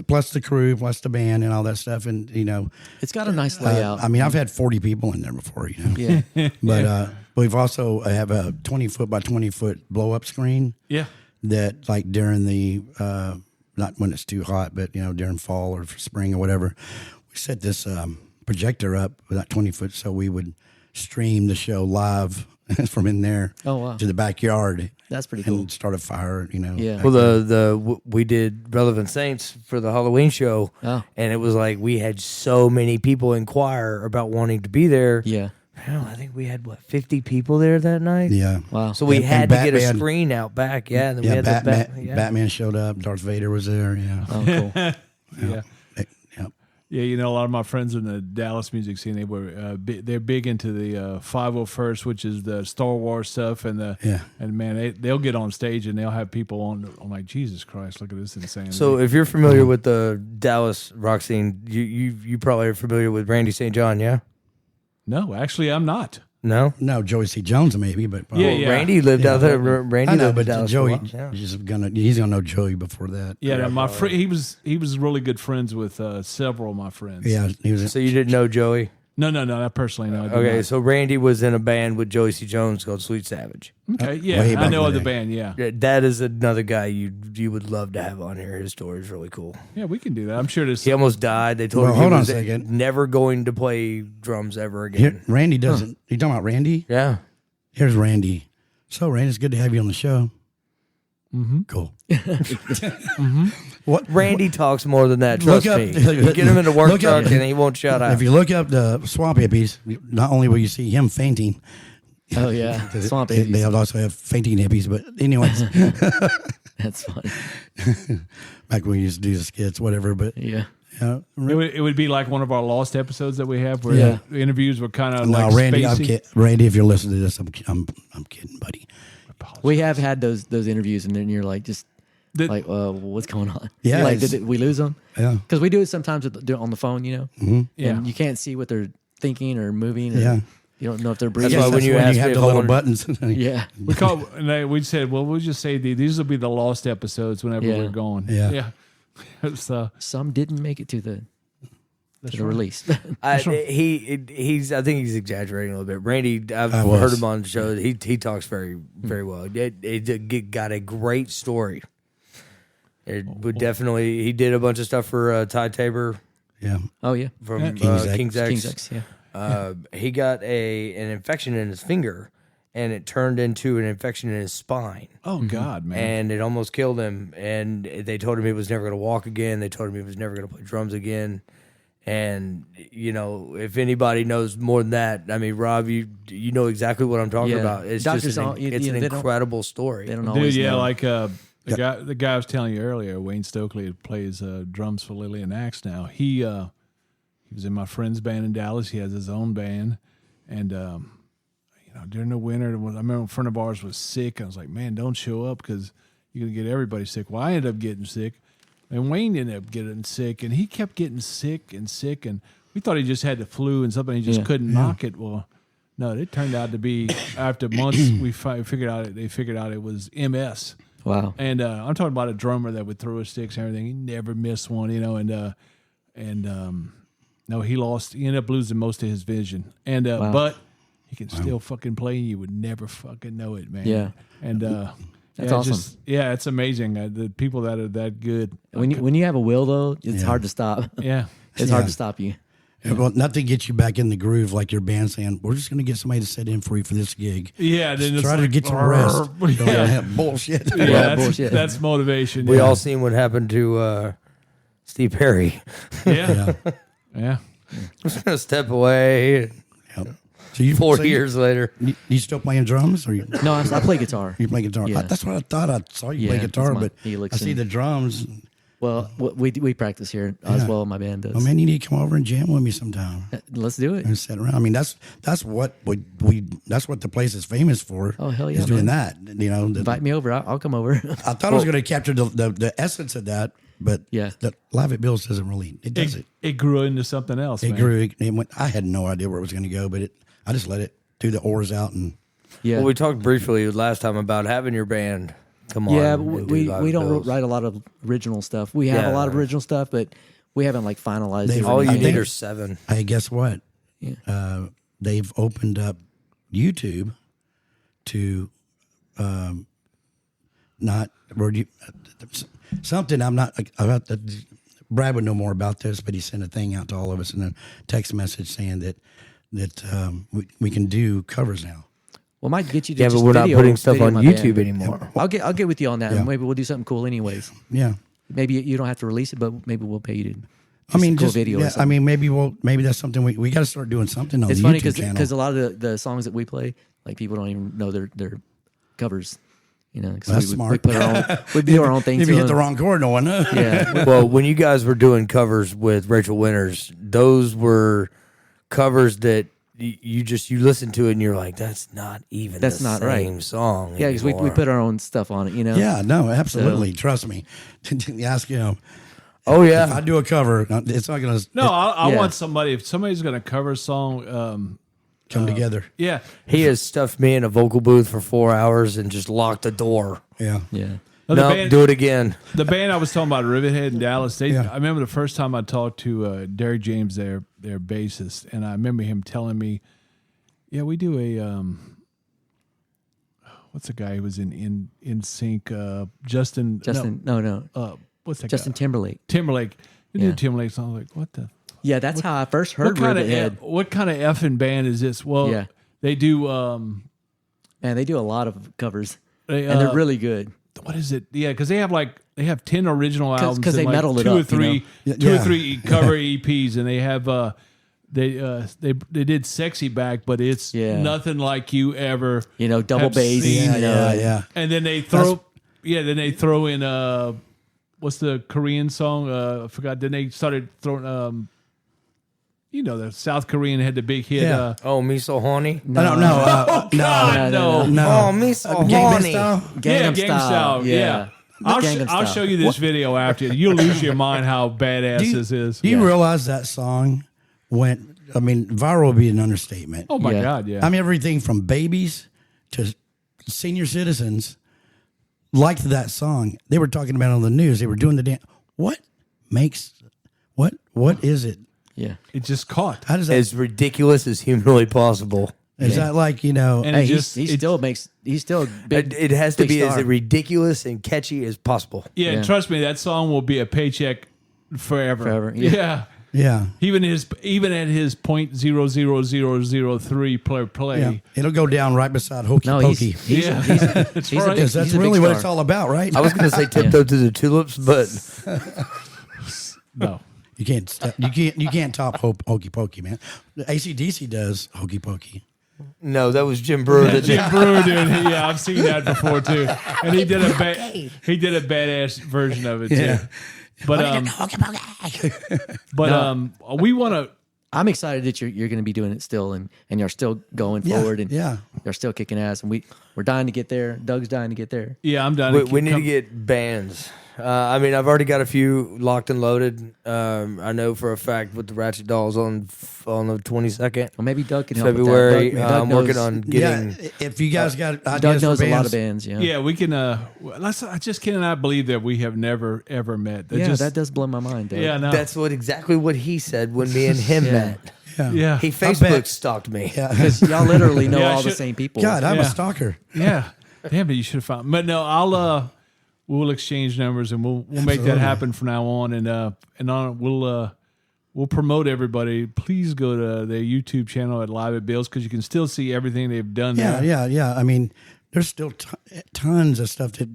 plus the crew, plus the band and all that stuff. And, you know, it's got a nice layout. I mean, I've had 40 people in there before, you know. Yeah. But we've also have a 20-foot by 20-foot blow-up screen. Yeah. That, like, during the, not when it's too hot, but, you know, during fall or spring or whatever, we set this projector up with that 20-foot so we would stream the show live from in there to the backyard. That's pretty cool. And start a fire, you know. Yeah. Well, we did Relevant Saints for the Halloween show, and it was like we had so many people inquire about wanting to be there. Yeah. Hell, I think we had 50 people there that night. Yeah. Wow. So we And had to get a Batman- screen out back. Yeah. And then we had Batman showed up. Darth Vader was there. Yeah. Oh, cool. Yeah. Yeah. Yeah, you know, a lot of my friends in the Dallas music scene, they're big into the 501st, which is the Star Wars stuff, and man, they'll get on stage and they'll have people on. I'm like, Jesus Christ, look at this insanity. So if you're familiar with the Dallas rock scene, you probably are familiar with Randy St. John, yeah? No, actually, I'm not. No? No, Joey C. Jones maybe, but Yeah. Randy lived out there. Randy I know, lived in but Dallas. Joey, Yeah. he's gonna know Joey before that. Yeah, my friend, he was really good friends with several of my friends. Yeah, he was. So you didn't know Joey? No, not personally. No, I did Okay, not. so Randy was in a band with Joey C. Jones called Sweet Savage. Okay, way yeah, I back know in of the the day. band. Yeah, That is another guy you would love to have on here. His story is really cool. yeah, we can do that. I'm sure there's. He almost died. They told Well, him he hold on a was second. never going to play drums ever again. Here, Randy doesn't. You talking about Randy? Yeah. Here's Randy. So, Randy, it's good to have you on the show. Mm-hmm. Cool. What Randy talks more than that. Trust Look up- me. You get him in the work look up- truck and he won't shut up. If you look up the Swamp Hippies, not only will you see him fainting, Oh yeah, swamp they babies. also have fainting hippies. But anyways, That's funny. back when we used to do the skits, whatever. But Yeah. It would be like one of our lost episodes that we have where Yeah. the interviews were kind of no, like Randy, spacey. Randy, if you're listening to this, I'm kidding, buddy. We have had those interviews, and then you're like, just The- like, what's going on? Yeah, like it's- did we lose them? Yeah. Because we do it sometimes on the phone, you know. Yeah. And you can't see what they're thinking or moving. Or Yeah. you don't know if they're That's breathing. why when you asked me have if the I little wanted- buttons, Yeah. We said, well, we'll just say these will be the lost episodes whenever Yeah. we're going. Yeah. So Some didn't make it to the release. I think he's exaggerating a little bit. Randy, I've I was. heard him on the show. He talks very very well. It got a great story. It would definitely. He did a bunch of stuff for Ty Tabor yeah. Oh yeah. from King's X. King's X. King's X. Yeah. He got an infection in his finger, and it turned into an infection in his spine. oh God, man. And it almost killed him. And they told him he was never going to walk again. They told him he was never going to play drums again. And you know, if anybody knows more than that, I mean, Rob, you know exactly what I'm talking Yeah. about. It's Doctors just an, don't- you it's know, an they don't- incredible story. They don't Dude, always yeah, know. like the guy I was telling you earlier, Wayne Stokely, who plays drums for Lillian Axe now. He was in my friend's band in Dallas. He has his own band, and during the winter, I remember a friend of ours was sick. I was like, man, don't show up because you're gonna get everybody sick. Well, I ended up getting sick, and Wayne ended up getting sick, and he kept getting sick, and we thought he just had the flu and something. He just couldn't knock it. Well, no, it turned out to be after months they figured out it was MS. Wow. And I'm talking about a drummer that would throw his sticks and everything. He never missed one, no, he ended up losing most of his vision. And but he can still fucking play. You would never fucking know it, man. Yeah. And That's awesome. It's amazing. The people that are that good. When you have a will though, it's hard to stop. Yeah. It's hard to stop you. Yeah, well, nothing gets you back in the groove like your band saying, "We're just going to get somebody to sit in for you for this gig." Yeah. Then it's Try to like, get some rest. Yeah. Bullshit. Yeah, that's, bullshit. that's motivation. We yeah. all seen what happened to Steve Perry. Yeah. Yeah. Just gonna step away. Yep. So you 4 years later, you still playing drums or you No, I play guitar. play guitar? Yeah. That's what I thought. I saw you Yeah, play that's guitar, my but helix I see and- the drums. Well, we practice here as well. My band does. Oh man, you need to come over and jam with me sometime Let's do it. and sit around. I mean, that's what that's what the place is famous for. Oh, hell yeah, is doing man. that. You know, Invite me over. I'll come over. I thought I was going to capture the essence of that, but Yeah. the Live at Bill's doesn't really. It does it. It grew into something else. It man. grew. It went. I had no idea where it was going to go, but I just let it do the oars out and. Yeah. well, we talked briefly last time about having your band come on. Yeah, and but do we live don't bills. write a lot of original stuff. We have a Yeah. lot of original stuff, but we haven't like finalized it. All you I need think- are 7. Hey, guess what? Yeah. They've opened up YouTube to not where you something I'm not about. Brad would know more about this, but he sent a thing out to all of us in a text message saying that we can do covers now. Well, might get you to Yeah, just but we're not video- putting stuff video on my YouTube band. anymore. I'll get with you on that. Yeah. And maybe we'll do something cool anyways. Yeah. Maybe you don't have to release it, but maybe we'll pay you to. I mean, cool just video. or yeah, I something. mean, maybe that's something we got to start doing something on It's the funny YouTube channel. because a lot of the songs that we play, like people don't even know they're covers. You know, 'cause That's we smart. put our own, we do our own thing. if to you hit the them. wrong chord, no one. Yeah, Well, when you guys were doing covers with Rachel Winters, those were covers that you listen to it and you're like, that's not even That's the not right. same song. yeah, because we anymore. put our own stuff on it. You know. Yeah, no, absolutely. Trust me. Ask Oh if I yeah, do a cover, it's not gonna. No, I Yeah. want somebody. If somebody's going to cover a song, come together. Yeah. He has stuffed me in a vocal booth for 4 hours and just locked the door. Yeah. Yeah. No, do it again. The band I was talking about, Rivethead in Dallas, Yeah. I remember the first time I talked to Derek James, their bassist, and I remember him telling me, yeah, we do a, what's the guy who was in Sync? Justin. No. What's that Justin guy? Timberlake. We do Timberlake songs. Like, what the? Yeah, that's how I first heard What Rivethead. what kind of effing band is this? Well, Yeah. they do, Man, they do a lot of covers, and and they're really good. what is it? Yeah, because they have 10 original albums, 'cause they and metal it two or up, you know? three, Yeah. two or three cover EPs, and they have they did Sexy Back, but it's nothing like you ever Double have bass. seen. Yeah. And then they throw in what's the Korean song? I forgot. Then they started throwing the South Korean had the big hit. Yeah. Oh, me so horny. I don't know. No. Oh, me so Gangnam horny. Style? Yeah, Gangnam Gangnam Style. Yeah. Gangnam I'll Style. show you this video after. You'll lose your mind how badass this is. Do you realize that song went, viral would be an understatement. Oh my Yeah. God, yeah. Everything from babies to senior citizens liked that song. They were talking about it on the news. They were doing the dance. What is it? Yeah. It just caught. How does that, As ridiculous as humanly possible. is that like, And Hey, it he's just still a big. It has to big be star. as ridiculous and catchy as possible. yeah, Yeah. trust me, that song will be a paycheck forever. Forever, yeah. Yeah. yeah. Even at his .00003 play. Yeah. It'll go down right beside Hokey No, Pokey. he's Yeah. he's That's a right. big, Because that's he's a big really what star. it's all about, right? I was going to say tiptoe to the tulips, but No. You can't top Hokey Pokey, man. The AC/DC does Hokey Pokey. no, that was Jim Brewer. That Jim Brewer, dude. Yeah, I've seen that before too. And he did a badass version of it too. Yeah. But we want to. I'm excited that you're going to be doing it still, and you're still going Yeah, forward, and yeah. you're still kicking ass, and we're dying to get there. Doug's dying to get there. Yeah, I'm done. we need to get bands. I've already got a few locked and loaded. I know for a fact with the Ratchet Dolls on the 22nd Well, maybe Doug can help February. with that. Doug I'm knows, working on getting. Yeah, if you guys got ideas Doug knows for a bands, lot of bands. Yeah, Yeah, we can. I just cannot believe that we have never ever met. that does blow my mind. Doug. Yeah, no. That's exactly what he said when me and him met. yeah. He bet. Facebook stalked me. Yeah. because y'all literally know Yeah, I all the should- same people. God, I'm Yeah. a stalker. Yeah. Damn it, you should have found. But no, we'll exchange numbers and we'll make that Absolutely. happen from now on. And we'll promote everybody. Please go to their YouTube channel at Live at Bill's because you can still see everything they've done. Yeah, there. yeah. There's still tons of stuff that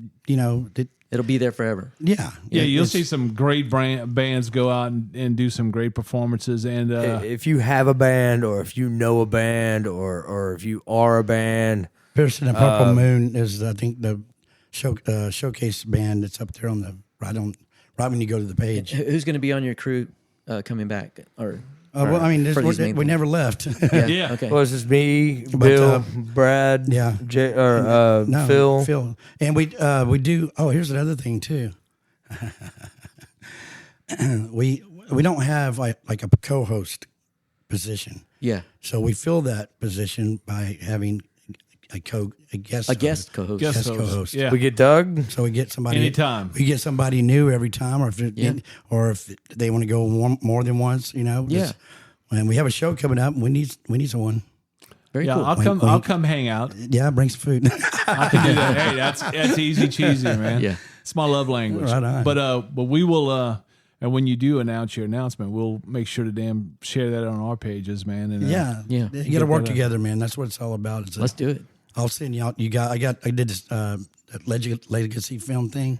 It'll be there forever. Yeah, you'll it's- see some great bands go out and do some great performances. And If you have a band, or if you know a band, or if you are a band, Pearson and Purple Moon is, I think, the showcase band that's up there on the right when you go to the page. Who's going to be on your crew coming back? Or This, for these main we ones? never left. Yeah. Okay. well, it's just me, But, Bill, Brad, yeah. Phil. Phil, and we do. Oh, here's another thing too. we don't have like a co-host position, Yeah. so we fill that position by having a guest Co-host. Guest host. co-host. Yeah. We get Doug. So we get somebody Anytime. We get somebody new every time, or if they want to go more than once, Yeah. And we have a show coming up. We need someone. Very Yeah, cool. I'll come hang out. Yeah, bring some food. I can do that. Hey, that's easy cheesy, man. Yeah. It's my love language. Right on. But we will and when you do announce your announcement, we'll make sure to share that on our pages, man. And Yeah, Yeah. You got to work together, man. That's what it's all about. Let's do it. I'll send you out. I did this legacy film thing.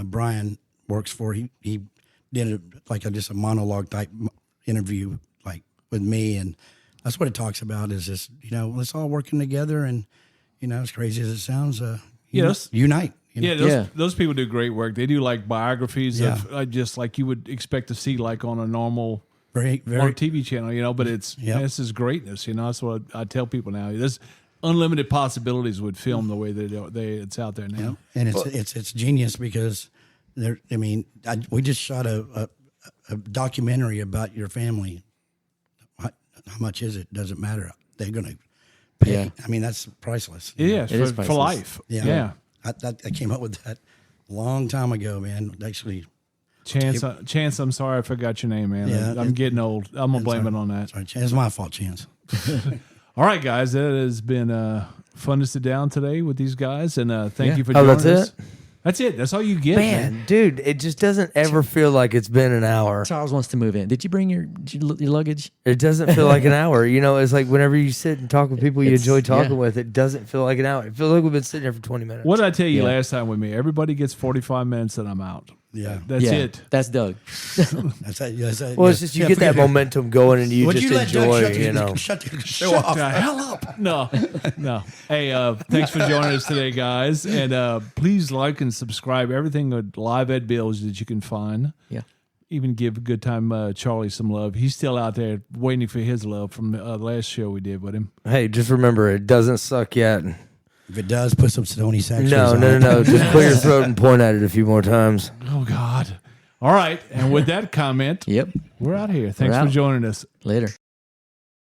Brian works for. He did just a monologue type interview with me, and that's what it talks about. Is just let's all working together, and as crazy as it sounds, unite. Those people do great work. They do like biographies Yeah. of just like you would expect to see like on a normal Very, on very. a TV channel, but it's Yep. this is greatness, That's what I tell people now. There's unlimited possibilities with film the way it's out there now. And it's genius because we just shot a documentary about your family. How much is it? Doesn't matter. they're going to pay. Yeah. I mean, that's priceless. Yeah, It is for priceless. life. Yeah. Yeah. I came up with that a long time ago, man. Actually, Chance, I'm sorry I forgot your name, man. Yeah, I'm getting old. I'm going to blame all it on that. sorry, Chance. It's my fault, Chance. All right, guys. It has been fun to sit down today with these guys. And thank you for Oh, joining that's us. That's it. That's all you get, Man, dude, it just doesn't ever feel like it's been an hour. Charles wants to move in. Did you bring your luggage? It doesn't feel like an hour. You know, it's like whenever you sit and talk with people you enjoy talking with, it doesn't feel like an hour. It feels like we've been sitting here for 20 minutes. What did I tell you last time with me? Everybody gets 45 minutes and I'm out. Yeah. That's it. That's Doug. That's it. Well, it's just you get that momentum going and you Would just you let Doug enjoy, you know. shut the show Shut off? the hell up. No. Hey, thanks for joining us today, guys. And please like and subscribe. Everything with Live Ed Bills that you can find. Yeah. Even give Good Time Charlie some love. He's still out there waiting for his love from the last show we did with him. Hey, just remember, it doesn't suck yet. If it does, put some Stoney Sax. No. Just clear your throat and point at it a few more times. Oh, God. All right. And with that comment, Yep. we're out here. Thanks We're for out. joining us. Later.